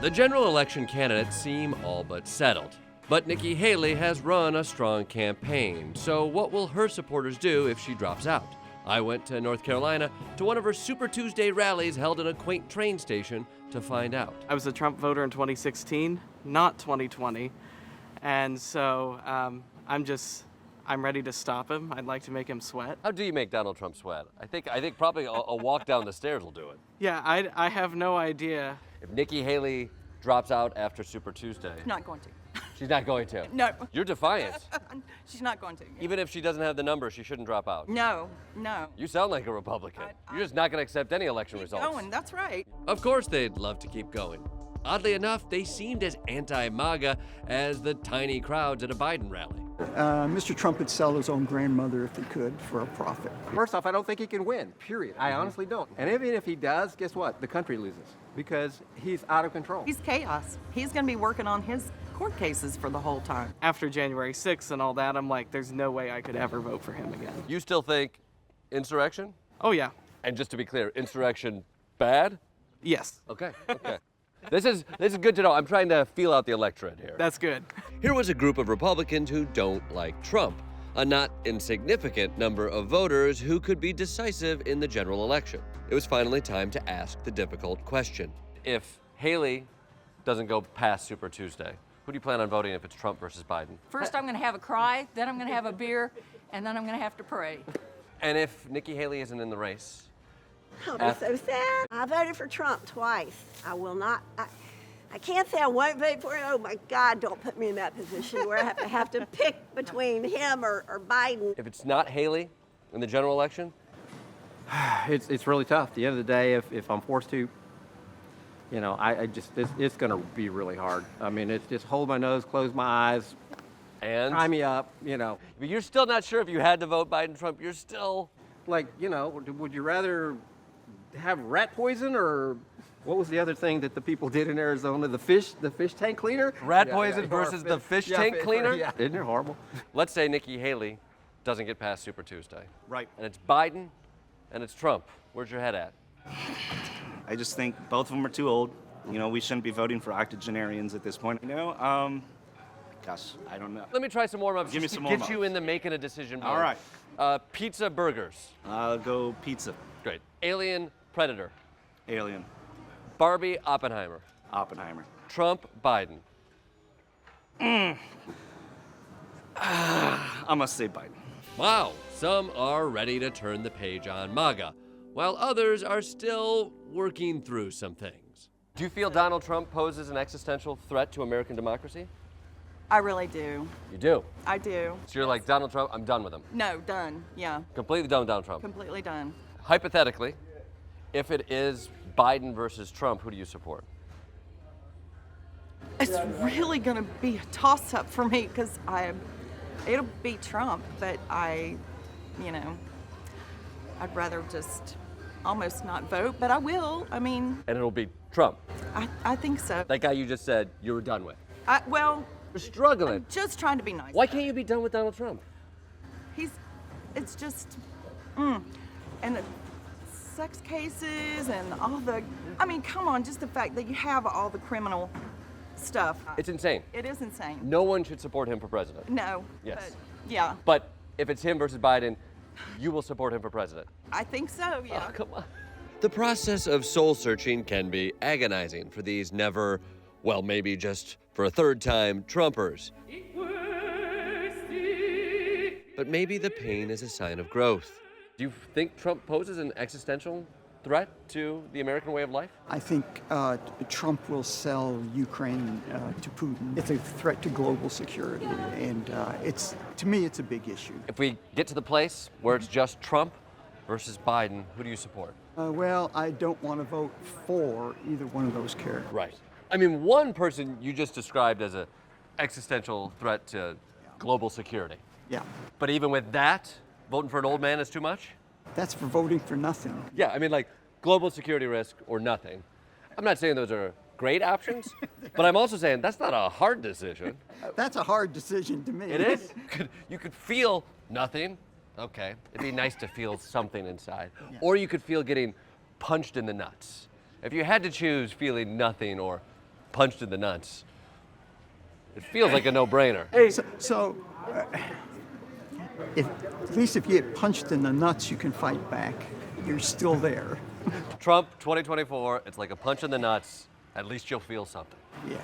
The general election candidates seem all but settled. But Nikki Haley has run a strong campaign, so what will her supporters do if she drops out? I went to North Carolina to one of her Super Tuesday rallies held in a quaint train station to find out. I was a Trump voter in 2016, not 2020, and so I'm ready to stop him. I'd like to make him sweat. How do you make Donald Trump sweat? I think probably a walk down the stairs will do it. Yeah, I have no idea. If Nikki Haley drops out after Super Tuesday, Not going to. she's not going to. No. You're defiant. She's not going to. Even if she doesn't have the number, she shouldn't drop out. No. You sound like a Republican. You're just not going to accept any election results. Going, that's right. Of course they'd love to keep going. Oddly enough, they seemed as anti-MAGA as the tiny crowds at a Biden rally. Mr. Trump would sell his own grandmother if he could for a profit. First off, I don't think he can win, period. I honestly don't. And even if he does, guess what? The country loses because he's out of control. He's chaos. He's going to be working on his court cases for the whole time. After January 6th and all that, I'm like, there's no way I could ever vote for him again. You still think insurrection? Oh, yeah. And just to be clear, insurrection bad? Yes. Okay. This is good to know. I'm trying to feel out the electorate here. That's good. Here was a group of Republicans who don't like Trump, a not insignificant number of voters who could be decisive in the general election. It was finally time to ask the difficult question. If Haley doesn't go past Super Tuesday, who do you plan on voting if it's Trump versus Biden? First, I'm going to have a cry, then I'm going to have a beer, and then I'm going to have to pray. And if Nikki Haley isn't in the race? I'll be so sad. I voted for Trump twice. I will not. I can't say I won't vote for him. Oh my God, don't put me in that position where I have to pick between him or Biden. If it's not Haley in the general election? It's really tough. At the end of the day, if I'm forced to, it's going to be really hard. I mean, it's just hold my nose, close my eyes, And? tie me up, But you're still not sure if you had to vote Biden-Trump. You're still... would you rather have rat poison or what was the other thing that the people did in Arizona? The fish tank cleaner? Rat poison versus the fish tank cleaner? Yeah. Isn't it horrible? Let's say Nikki Haley doesn't get past Super Tuesday. Right. And it's Biden and it's Trump. Where's your head at? I just think both of them are too old. We shouldn't be voting for octogenarians at this point. Gosh, I don't know. Let me try some warm-ups. Give me just some to get warm-ups. you in the making a decision mode. All right. Pizza, burgers. I'll go pizza. Great. Alien, Predator. Alien. Barbie, Oppenheimer. Oppenheimer. Trump, Biden. I must say Biden. Wow, some are ready to turn the page on MAGA, while others are still working through some things. Do you feel Donald Trump poses an existential threat to American democracy? I really do. You do. I do. So you're like, Donald Trump, I'm done with him. No, done. Yeah, Completely done with Donald Trump. completely done. Hypothetically, if it is Biden versus Trump, who do you support? It's really going to be a toss-up for me because it'll be Trump, but I'd rather just almost not vote, but I will. I mean, And it'll be Trump. I think so. That guy you just said you were done with. You're struggling. Just trying to be nice. Why can't you be done with Donald Trump? It's just, and the sex cases and all come on, just the fact that you have all the criminal stuff. It's insane. It is insane. No one should support him for president. No. Yes. But, yeah. But if it's him versus Biden, you will support him for president. I think so, yeah. Oh, come on. The process of soul searching can be agonizing for these never, well, maybe just for a third time, Trumpers. But maybe the pain is a sign of growth. Do you think Trump poses an existential threat to the American way of life? I think Trump will sell Ukraine to Putin. It's a threat to global security, and to me, it's a big issue. If we get to the place where it's just Trump versus Biden, who do you support? Well, I don't want to vote for either one of those characters. Right. I mean, one person you just described as an existential threat to global security. Yeah. But even with that, voting for an old man is too much? That's for voting for nothing. Yeah, I mean, like global security risk or nothing. I'm not saying those are great options, but I'm also saying that's not a hard decision. That's a hard decision to me. It is? You could feel nothing. Okay, it'd be nice to feel something inside. Yeah. Or you could feel getting punched in the nuts. If you had to choose feeling nothing or punched in the nuts. It feels like a no-brainer. At least if you get punched in the nuts, you can fight back. You're still there. Trump 2024, it's like a punch in the nuts. At least you'll feel something. Yeah.